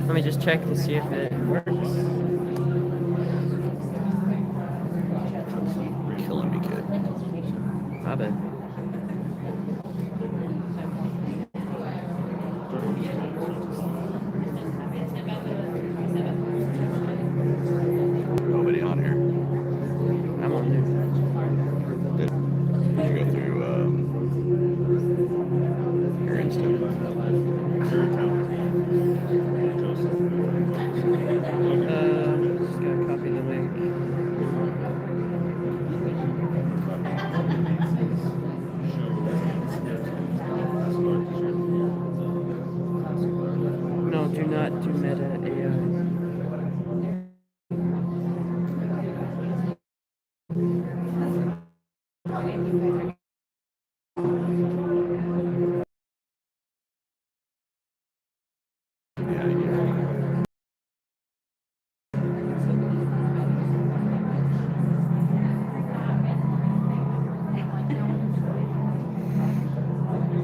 Let me just check to see if it works. Killing me, kid. My bad. Nobody on here. I'm on there. Good. You go through your instant. Just gotta copy the link. No, do not do meta AI.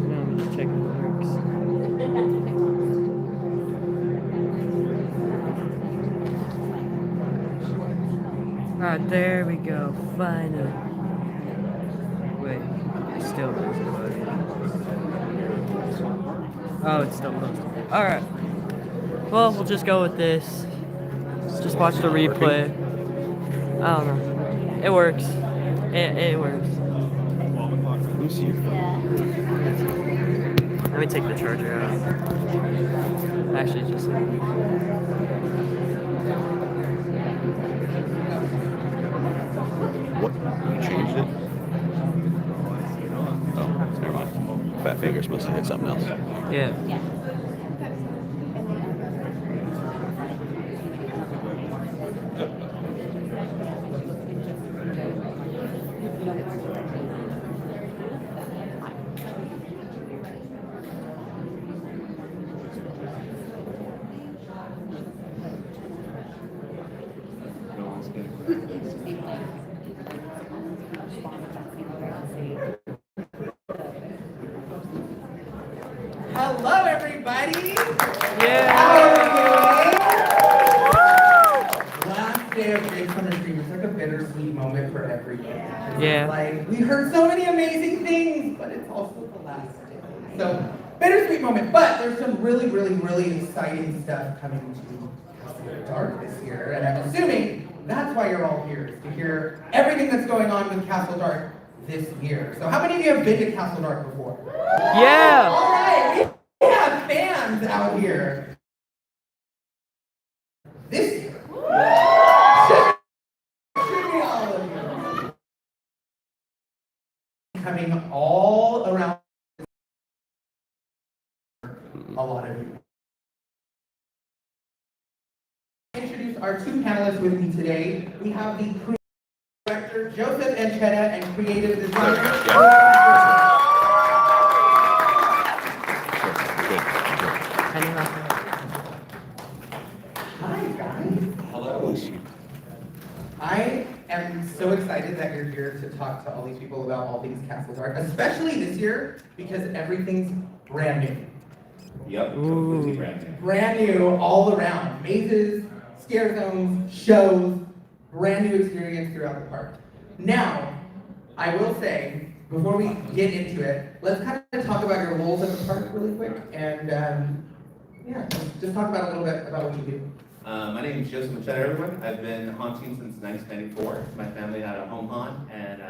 No, I'm just checking if it works. Alright, there we go. Finally. Wait, it still doesn't load. Oh, it's still posted. Alright. Well, we'll just go with this. Just watch the replay. I don't know. It works. It works. Let me see your phone. Let me take the charger out. Actually, just. What? You changed it? Oh, never mind. Fat finger's supposed to hit something else. Yeah. Hello, everybody. Yeah. How are you doing? Last day of Midsummer Dream. It's like a bittersweet moment for everybody. Yeah. Like, we heard so many amazing things, but it's also the last day. So, bittersweet moment. But there's some really, really, really exciting stuff coming to Castle Dark this year. And I'm assuming that's why you're all here, is to hear everything that's going on with Castle Dark this year. So how many of you have been to Castle Dark before? Yeah. All right, we have fans out here. This year. Should be all of you. Coming all around. A lot of you. Introduce our two panelists with me today. We have the creative director Joseph Anchetta and creative designer. Hi guys. Hello. I am so excited that you're here to talk to all these people about all things Castle Dark, especially this year because everything's brand new. Yep, completely brand new. Brand new all around. Mazes, scare zones, shows, brand new experience throughout the park. Now, I will say, before we get into it, let's kind of talk about your roles at the park really quick, and yeah, just talk about a little bit about what you do. My name is Joseph Machetta, everyone. I've been haunting since 1994. My family had a home haunt, and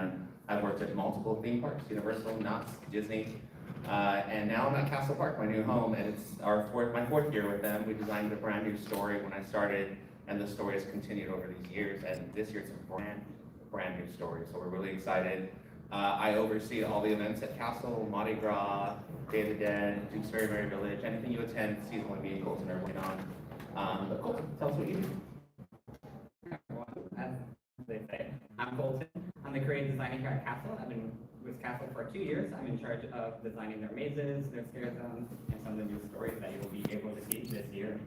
I've worked at multiple theme parks, Universal, Knott's, Disney, and now I'm at Castle Park, my new home, and it's my fourth year with them. We designed a brand new story when I started, and the story has continued over these years, and this year it's a brand new story, so we're really excited. I oversee all the events at Castle, Mardi Gras, Day of the Dead, Duke's Very Merry Village, anything you attend, seasonal vehicles, and everything on. But Colton, tell us what you do. As they say, I'm Colton. I'm the creative designer here at Castle. I've been with Castle for 2 years. I'm in charge of designing their mazes, their scare zones, and some of the new stories that you will be able to see this year.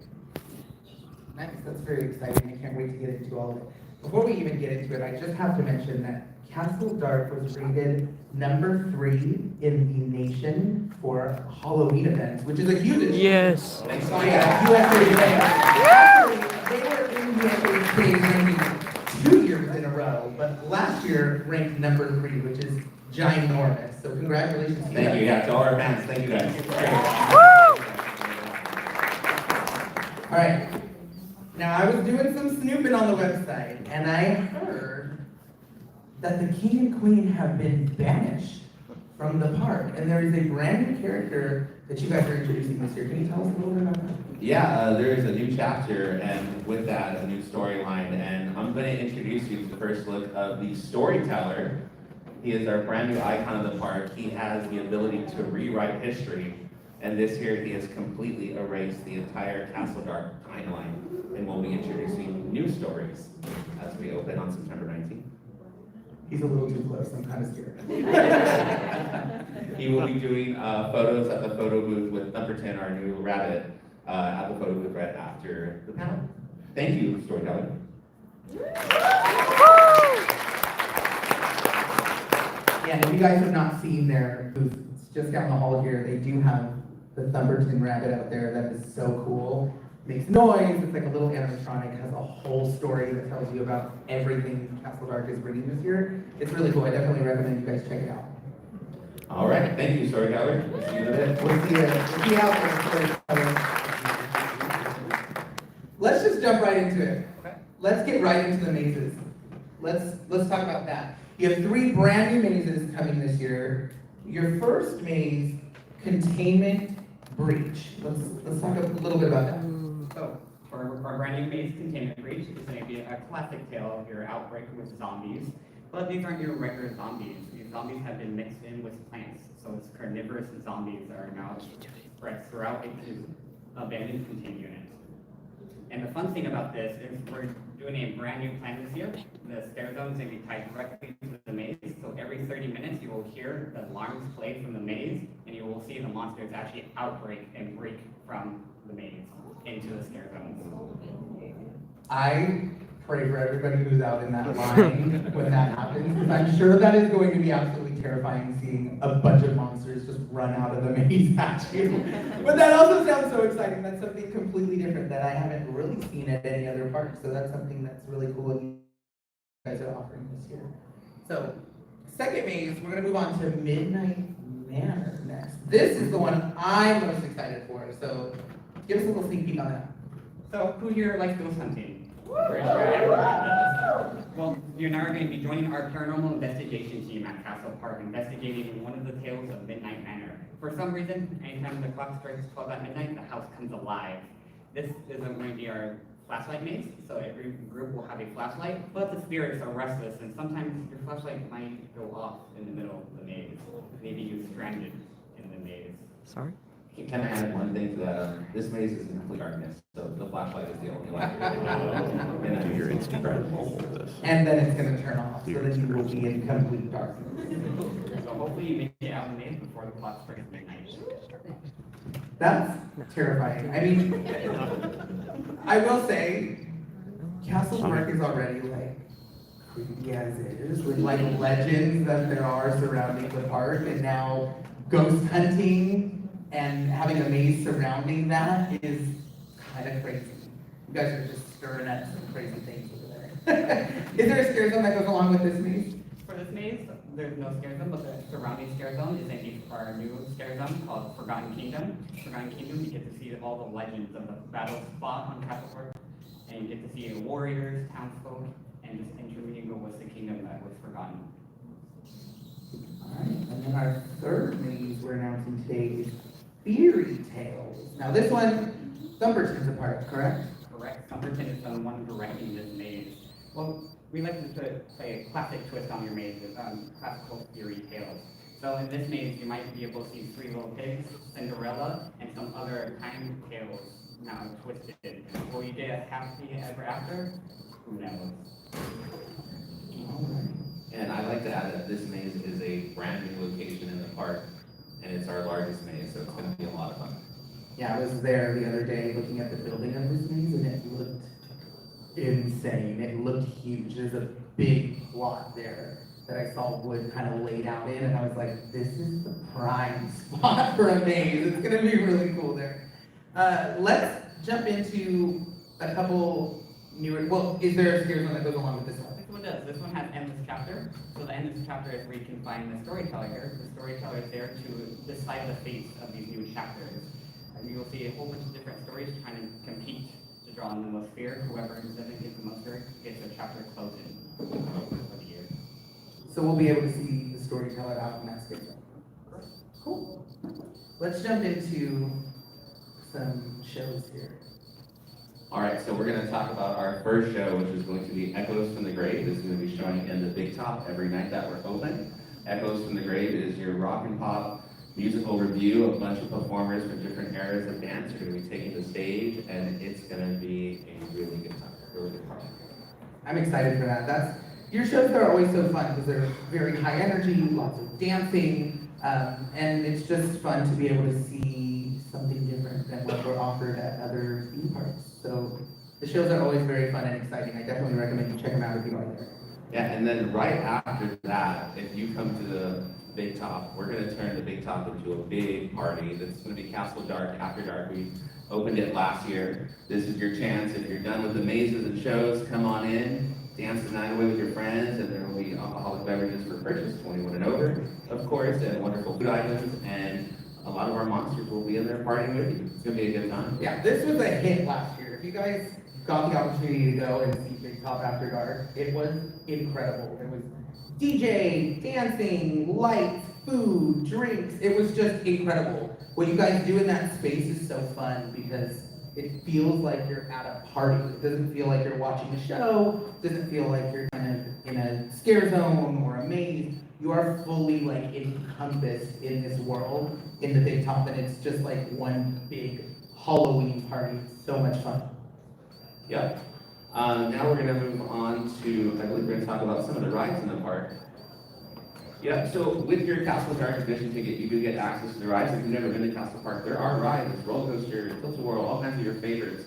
Nice, that's very exciting. I can't wait to get into all of it. Before we even get into it, I just have to mention that Castle Dark was rated number 3 in the nation for Halloween events, which is a huge achievement. Yes. Thanks by USA Today. Actually, they were in USA Today's ranking 2 years in a row, but last year ranked number 3, which is ginormous. So congratulations to you. Thank you, yeah, to all our fans, thank you guys. All right. Now, I was doing some snooping on the website, and I heard that the king and queen have been banished from the park, and there is a brand new character that you guys are introducing this year. Can you tell us a little bit about that? Yeah, there is a new chapter, and with that, a new storyline, and I'm going to introduce you to the first look of the storyteller. He is our brand new icon of the park. He has the ability to rewrite history, and this year he has completely erased the entire Castle Dark timeline, and we'll be introducing new stories as we open on September 19th. He's a little too close. I'm kind of scared. He will be doing photos at the photo booth with number 10, our new rabbit, at the photo booth right after the panel. Thank you, storyteller. Yeah, and if you guys have not seen their booth, it's just down the hall here. They do have the Thumberton rabbit out there that is so cool. Makes noise, it's like a little animatronic, has a whole story that tells you about everything Castle Dark is bringing this year. It's really cool. I definitely recommend you guys check it out. All right, thank you, storyteller. We'll see you in a bit. We'll see you out there, storyteller. Let's just jump right into it. Let's get right into the mazes. Let's talk about that. You have 3 brand new mazes coming this year. Your first maze, Containment Breach. Let's talk a little bit about that. So, for our brand new maze, Containment Breach, is going to be a classic tale of your outbreak with zombies. But these aren't your regular zombies. These zombies have been mixed in with plants. So it's carnivorous zombies that are now spread throughout a abandoned contained unit. And the fun thing about this is we're doing a brand new plan this year. The scare zone is going to be tied directly to the maze. So every 30 minutes you will hear the alarms play from the maze, and you will see the monsters actually outbreak and break from the maze into the scare zones. I pray for everybody who's out in that line when that happens, because I'm sure that is going to be absolutely terrifying seeing a bunch of monsters just run out of the maze at you. But that also sounds so exciting. That's something completely different that I haven't really seen at any other park. So that's something that's really cool and you guys are offering this year. So, second maze, we're going to move on to Midnight Manor next. This is the one I'm most excited for. So, give us a little sneak peek on that. So who here likes ghost hunting? Pretty sure everyone does. Well, you and I are going to be joining our paranormal investigation team at Castle Park, investigating one of the tales of Midnight Manor. For some reason, anytime the clock strikes 12 at midnight, the house comes alive. This isn't going to be our flashlight maze, so every group will have a flashlight, but the spirits are restless, and sometimes your flashlight might go off in the middle of the maze. Maybe you're stranded in the maze. Sorry? You can kind of add one thing to that. This maze is in complete darkness, so the flashlight is the only light. Do your Instagram poll with this. And then it's going to turn off, so then you will be in complete darkness. So hopefully you make it out of the maze before the clock strikes midnight. That's terrifying. I mean, I will say, Castle Park is already like creepy as is, with like legends that there are surrounding the park, and now ghost hunting and having a maze surrounding that is kind of crazy. You guys are just stirring up some crazy things over there. Is there a scare zone that goes along with this maze? For this maze, there's no scare zone, but the surrounding scare zone is our new scare zone called Forgotten Kingdom. Forgotten Kingdom, you get to see all the legends of the battle spot on Castle Park, and you get to see warriors, townsfolk, and just intermingle with the kingdom that was forgotten. Alright, and then our third maze we're announcing today is Fairy Tales. Now this one, Thumberton's a part, correct? Correct. Thumberton is the one directing this maze. Well, we like to play a classic twist on your maze with classical fairy tales. So in this maze, you might be able to see 3 Little Pigs, Cinderella, and some other time tales now twisted. Will you get a happy ever after? Who knows? And I'd like to add that this maze is a brand new location in the park, and it's our largest maze, so it's going to be a lot of fun. Yeah, I was there the other day looking at the building of this maze, and it looked insane. It looked huge. There's a big plot there. that I saw wood kind of laid out in, and I was like, this is the prime spot for a maze. It's gonna be really cool there. Let's jump into a couple newer, well, is there a series one that goes along with this one? This one does. This one has endless chapter. So the endless chapter is where you can find the storyteller here. The storyteller is there to decide the fate of these new chapters. And you'll see a whole bunch of different stories trying to compete to draw in the most fear. Whoever doesn't get the most fear gets a chapter closing for the year. So we'll be able to see the storyteller out in that schedule. Cool. Let's jump into some shows here. All right, so we're going to talk about our first show, which is going to be Echoes from the Grave. It's going to be showing in the Big Top every night that we're open. Echoes from the Grave is your rock and pop musical review. A bunch of performers from different eras of dance are going to be taking the stage, and it's going to be a really good time, really good party. I'm excited for that. Your shows are always so fun because they're very high energy, lots of dancing, and it's just fun to be able to see something different than what we're offered at other theme parks. So the shows are always very fun and exciting. I definitely recommend you check them out if you are there. Yeah, and then right after that, if you come to the Big Top, we're going to turn the Big Top into a big party. That's going to be Castle Dark After Dark. We opened it last year. This is your chance. If you're done with the mazes and shows, come on in, dance the night away with your friends, and there will be alcoholic beverages for purchase, 21 and over, of course, and wonderful food items, and a lot of our monsters will be in there partying with you. It's going to be a good time. Yeah, this was a hit last year. If you guys got the opportunity to go and see Big Top After Dark, it was incredible. There was DJ, dancing, lights, food, drinks. It was just incredible. What you guys do in that space is so fun because it feels like you're at a party. It doesn't feel like you're watching a show. It doesn't feel like you're kind of in a scare zone or a maze. You are fully like encompassed in this world in the Big Top, and it's just like one big Halloween party. It's so much fun. Yep. Now we're going to move on to, I believe we're going to talk about some of the rides in the park. Yep, so with your Castle Dark admission ticket, you do get access to the rides. If you've never been to Castle Park, there are rides, roller coaster, tilt-a-whirl, all kinds of your favorites.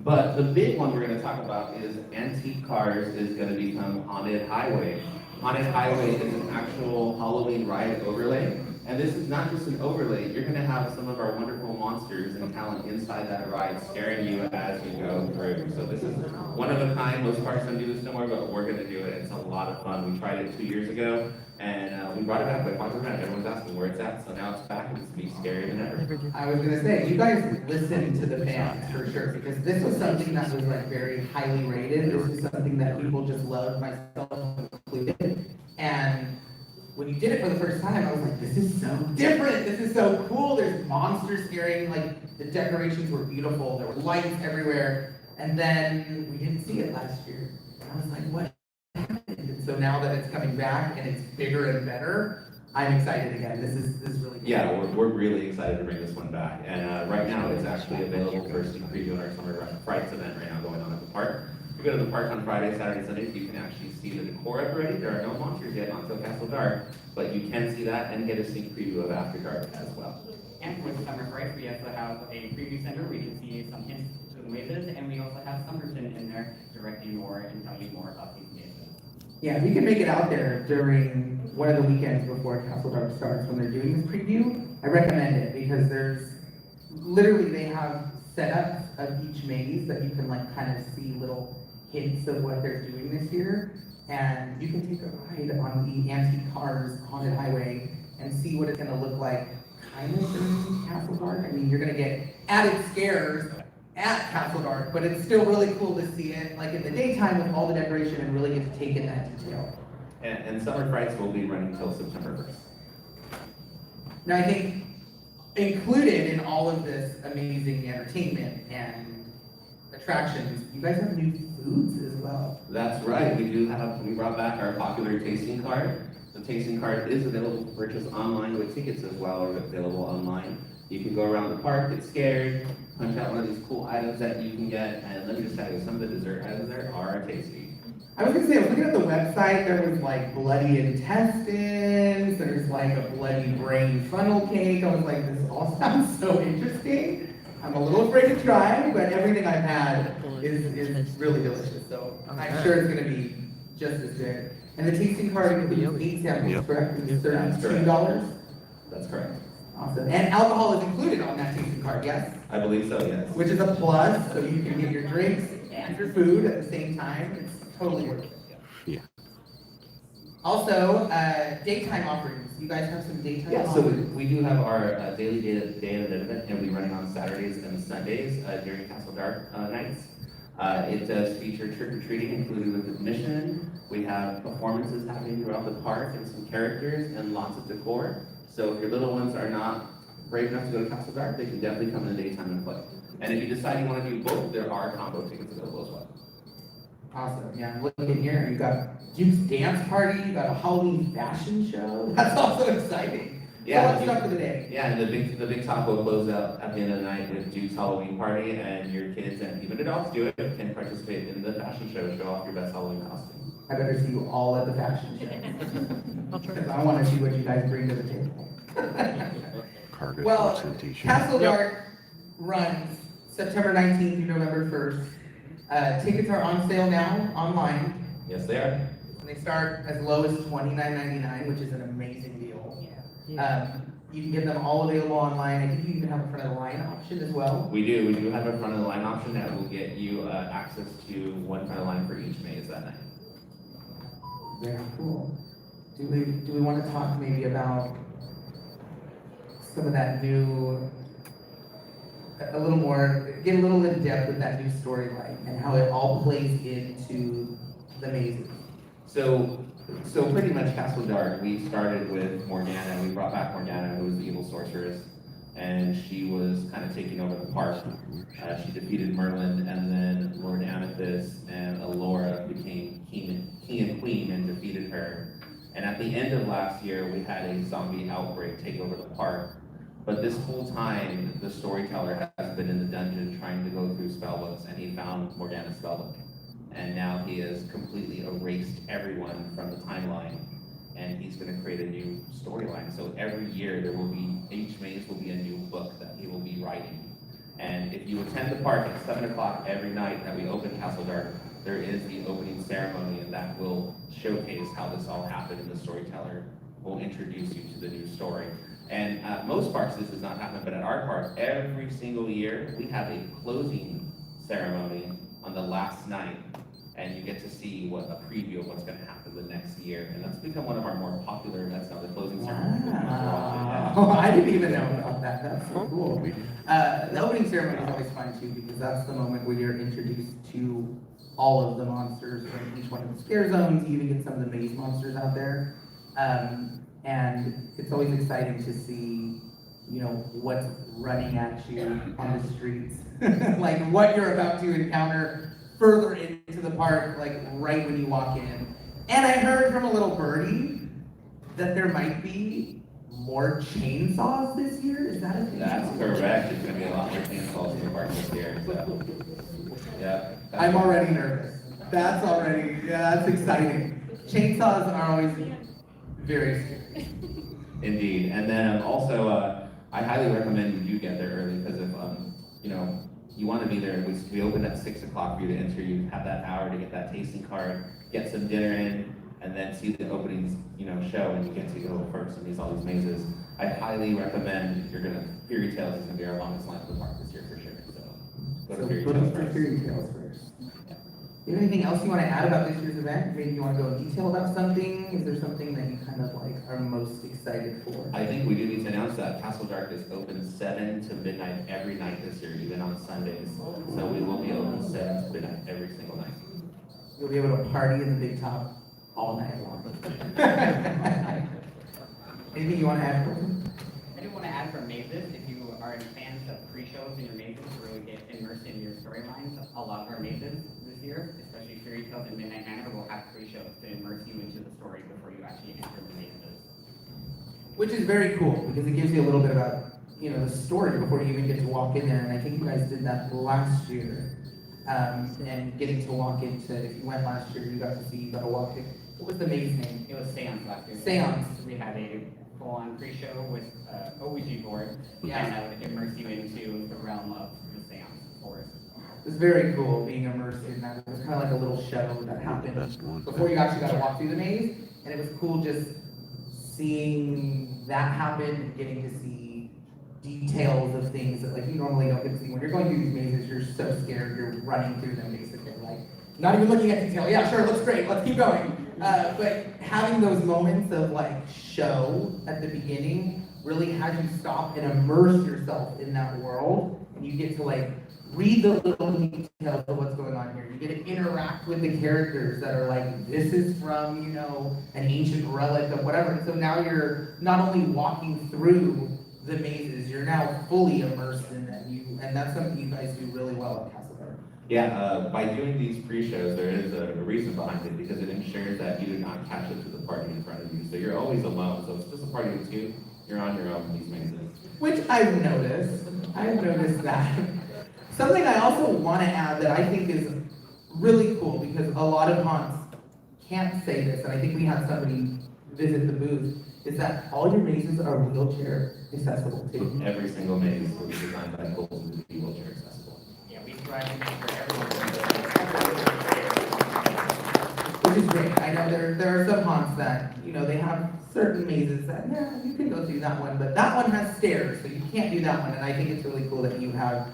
But the big one we're going to talk about is Antique Cars is going to become Haunted Highway. Haunted Highway is an actual Halloween ride overlay. And this is not just an overlay, you're going to have some of our wonderful monsters and talent inside that ride scaring you as you go through. So this is one of a kind. Most parks don't do this no more, but we're going to do it. It's a lot of fun. We tried it 2 years ago, and we brought it back like 5 times. Everyone's asking where it's at, so now it's back and it's going to be scarier than ever. I was gonna say, you guys listened to the fans for sure, because this was something that was like very highly rated. This was something that people just loved, myself included. And when you did it for the first time, I was like, this is so different. This is so cool. There's monsters scaring, like the decorations were beautiful. There were lights everywhere. And then we didn't see it last year. And I was like, what happened? And so now that it's coming back and it's bigger and better, I'm excited again. This is really cool. Yeah, we're really excited to bring this one back. And right now, it's actually available for a sneak preview in our Summer Frights event right now going on at the park. If you go to the park on Friday, Saturday, Sundays, you can actually see the decor up already. There are no monsters yet until Castle Dark, but you can see that and get a sneak preview of After Dark as well. And for the Summer Frights, we also have a preview center where you can see some hints to the mazes, and we also have Summerton in there directing more and telling you more about these mazes. Yeah, if you can make it out there during one of the weekends before Castle Dark starts when they're doing this preview, I recommend it because there's literally they have setups of each maze that you can like kind of see little hints of what they're doing this year, and you can take a ride on the Antique Cars Haunted Highway and see what it's going to look like kind of during Castle Dark. I mean, you're going to get added scares at Castle Dark, but it's still really cool to see it like in the daytime with all the decoration and really get to take in that detail. And Summer Frights will be running until September 1st. Now, I think included in all of this amazing entertainment and attractions, you guys have new foods as well. That's right, we brought back our popular tasting card. The tasting card is available to purchase online with tickets as well are available online. You can go around the park, get scared, punch out one of these cool items that you can get, and let me just tell you, some of the dessert items there are tasty. I was gonna say, I was looking at the website, there was like bloody intestines, there's like a bloody brain funnel cake. I was like, this all sounds so interesting. I'm a little afraid to try, but everything I've had is really delicious. So I'm sure it's gonna be just as good. And the tasting card includes 8 samples, Yep. correct? It's That's correct. $32. That's correct. Awesome. And alcohol is included on that tasting card, yes? I believe so, yes. Which is a plus, so you can get your drinks and your food at the same time. It's totally worth it. Yeah. Also, daytime offerings. You guys have some daytime Yeah, so offerings? we do have our daily day of the event, and we running on Saturdays and Sundays during Castle Dark nights. It does feature trick-or-treating included with admission. We have performances happening throughout the park and some characters and lots of decor. So if your little ones are not brave enough to go to Castle Dark, they can definitely come in the daytime and play. And if you decide you want to do both, there are combo tickets available as well. Awesome. Yeah, I'm looking here. You got Duke's dance party. You got a Halloween fashion show. That's also exciting. Yeah, So what's up for the day? Yeah, and the big top will close out at the end of the night with Duke's Halloween party, and your kids and even adults do it can participate in the fashion show, show off your best Halloween costume. I better see you all at the fashion show. Because I want to see what you guys bring to the table. Cargo Well, shorts and t-shirts. Castle Dark runs September 19th through November 1st. Tickets are on sale now online. Yes, they are. And they start as low as $29.99, which is an amazing deal. You can get them all available online. I think you even have a front of the line option as well. We do have a front of the line option that will get you access to one front of the line for each maze that night. Very cool. Do we want to talk maybe about some of that new, a little more, get a little in depth with that new storyline and how it all plays into the mazes? So pretty much Castle Dark, we started with Morgana. We brought back Morgana, who was the evil sorceress, and she was kind of taking over the park. She defeated Merlin, and then Lord Amethyst and Allura became king and queen and defeated her. And at the end of last year, we had a zombie outbreak take over the park. But this whole time, the storyteller has been in the dungeon trying to go through spellbooks, and he found Morgana's spellbook. And now he has completely erased everyone from the timeline, and he's going to create a new storyline. So every year there will be, each maze will be a new book that he will be writing. And if you attend the park at 7 o'clock every night that we open Castle Dark, there is the opening ceremony, and that will showcase how this all happened, and the storyteller will introduce you to the new story. And at most parks this does not happen, but at our park, every single year, we have a closing ceremony on the last night, and you get to see what a preview of what's going to happen the next year. And that's become one of our more popular events now, the closing ceremony. Wow. I didn't even know about that. That's so cool. The opening ceremony is always fun too, because that's the moment where you're introduced to all of the monsters from each one of the scare zones. You even get some of the maze monsters out there. And it's always exciting to see, you know, what's running at you on the streets. Like what you're about to encounter further into the park, like right when you walk in. And I heard from a little birdie that there might be more chainsaws this year. Is that a thing? That's correct. There's going to be a lot more chainsaws in the park this year. So, yeah. I'm already nervous. That's exciting. Chainsaws are always very scary. Indeed. And then also, I highly recommend you do get there early, because if, you know, you want to be there, we open at 6 o'clock for you to enter. You have that hour to get that tasting card, get some dinner in, and then see the openings, you know, show, and you get to go first and all these mazes. I highly recommend, Fairy Tales is going to be our longest line of the park this year for sure. So go to Fairy Tales first. Fairy Tales first. Do you have anything else you want to add about this year's event? Maybe you want to go in detail about something? Is there something that you kind of like are most excited for? I think we do need to announce that Castle Dark is open 7 to midnight every night this year, even on Sundays. So we will be open 7 to midnight every single night. You'll be able to party in the big top all night long. Anything you want to add, Colton? I do want to add for mazes, if you are fans of pre-shows in your mazes to really get immersed in your storylines, a lot of our mazes this year, especially Fairy Tales and Midnight Manor, will have pre-shows to immerse you into the story before you actually enter the mazes. Which is very cool, because it gives you a little bit about, you know, the story before you even get to walk in there. And I think you guys did that last year. And getting to walk into, if you went last year, you got to walk in. What was the maze name? It was Seance last year. Seance. We had a full-on pre-show with Ouija board, Yeah. and that would immerse you into the realm of the Seance forest. was very cool being immersed in that. It was kind of like a little show that happened before you actually got to walk through the maze, and it was cool just seeing that happen and getting to see details of things that like you normally don't get to see. When you're going through these mazes, you're so scared, you're running through them basically, like not even looking at detail. Yeah, sure, looks great, let's keep going. But having those moments of like show at the beginning really had you stop and immerse yourself in that world, and you get to like read the little details of what's going on here. You get to interact with the characters that are like, this is from, you know, an ancient relic of whatever. And so now you're not only walking through the mazes, you're now fully immersed in them. And that's something you guys do really well at Castle Dark. Yeah, by doing these pre-shows, there is a reason behind it because it ensures that you do not catch up to the party in front of you. So you're always alone. So it's just a party of two. You're on your own in these mazes. Which I've noticed. That. Something I also want to add that I think is really cool because a lot of haunts can't say this, and I think we had somebody visit the booth, is that all your mazes are wheelchair accessible too. Every single maze was designed by Coles to be wheelchair accessible. Yeah, we try to make sure everyone Which is great. I know there are some haunts that, you know, they have certain mazes that, yeah, you can go through that one, but that one has stairs, so you can't do that one, and I think it's really cool that you have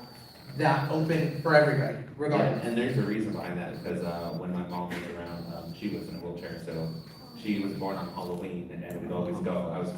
that open for everybody, regardless. Yeah, and there's a reason behind that because when my mom was around, she was in a wheelchair, so she was born on Halloween, and we'd always go. I was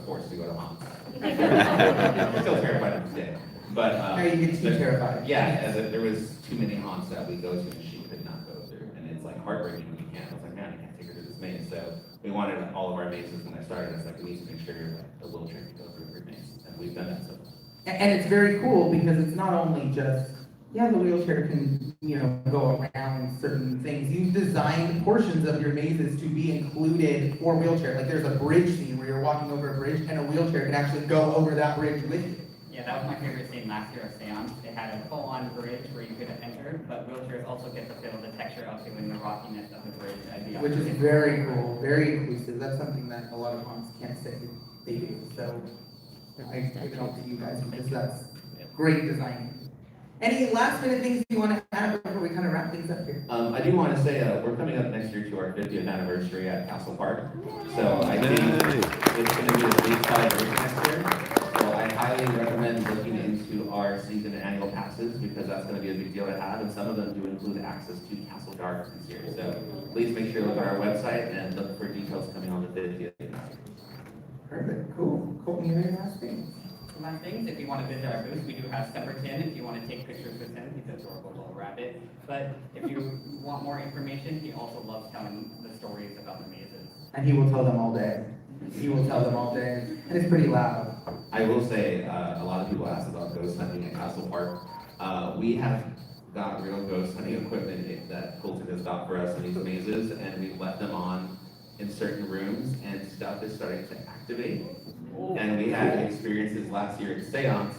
forced to go to haunts. I'm still terrified of today, but Now you get too terrified. Yeah, as if there was too many haunts that we go to, and she could not go through, and it's like heartbreaking when you can't. I was like, man, I can't take her to this maze. So we wanted all of our mazes when I started. I was like, we need to make sure that the wheelchair can go through every maze, and we've done that so far. And it's very cool because it's not only just, yeah, the wheelchair can, you know, go around certain things. You've designed portions of your mazes to be included for wheelchair. Like there's a bridge scene where you're walking over a bridge and a wheelchair can actually go over that bridge with you. Yeah, that was my favorite scene last year at Seance. They had a full-on bridge where you could enter, but wheelchairs also get to feel the texture of doing the rockiness of the bridge. Which is very cool, very inclusive. That's something that a lot of haunts can't say they do. So I give it all to you guys because that's great design. Any last minute things you want to add before we kind of wrap things up here? I do want to say we're coming up next year to our 50th anniversary at Castle Park. So I think it's going to be a big celebration next year. So I highly recommend looking into our season and annual passes because that's going to be a big deal to have. And some of them do include access to Castle Dark this year. So please make sure to look at our website and look for details coming on the 50th. Perfect, cool. Colton, you have any last things? Last things, if you want to visit our booth, we do have Stepper Tim if you want to take pictures with him. He's a adorable little rabbit. But if you want more information, he also loves telling the stories about the mazes. And he will tell them all day. He will tell them all day. And it's pretty loud. I will say, a lot of people ask about ghost hunting at Castle Park. We have got real ghost hunting equipment that Colton has got for us in these mazes, and we've left them on in certain rooms, and stuff is starting to activate. And we had experiences last year at Seance,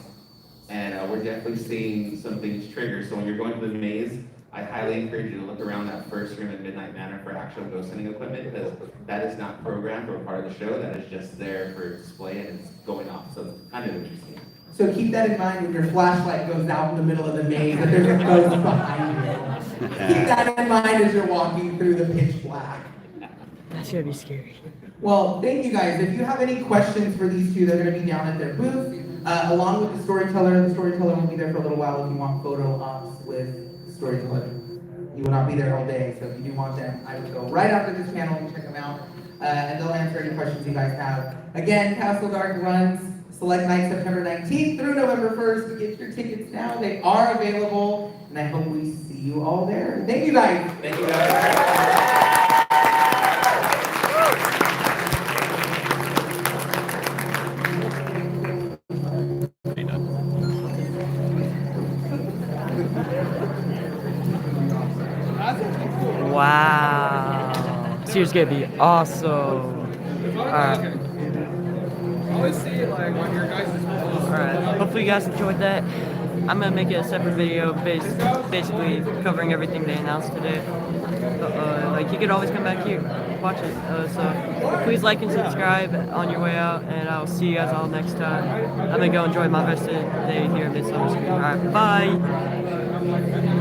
and we're definitely seeing some things trigger. So when you're going to the maze, I highly encourage you to look around that first room at Midnight Manor for actual ghost hunting equipment, because that is not programmed or part of the show. That is just there for display, and it's going off. So it's kind of interesting. So keep that in mind when your flashlight goes out in the middle of the maze and there's a ghost behind you. Keep that in mind as you're walking through the pitch black. That's gonna be scary. Well, thank you guys. If you have any questions for these two, they're going to be down at their booth, along with the storyteller. The storyteller will be there for a little while if you want photo ops with the storyteller. You will not be there all day, so if you do want them, I would go right after this panel and check them out, and they'll answer any questions you guys have. Again, Castle Dark runs select night September 19th through November 1st. Get your tickets now. They are available, and I hope we see you all there. Thank you guys. Thank you guys. Wow. This year's gonna be awesome. Alright. Always see like when your guys' Alright. Hopefully you guys enjoyed that. I'm gonna make it a separate video basically covering everything they announced today. Like you could always come back here, watch it. So please like and subscribe on your way out, and I'll see you guys all next time. I'm gonna go enjoy my rest of the day here at Midsummer. Alright, bye.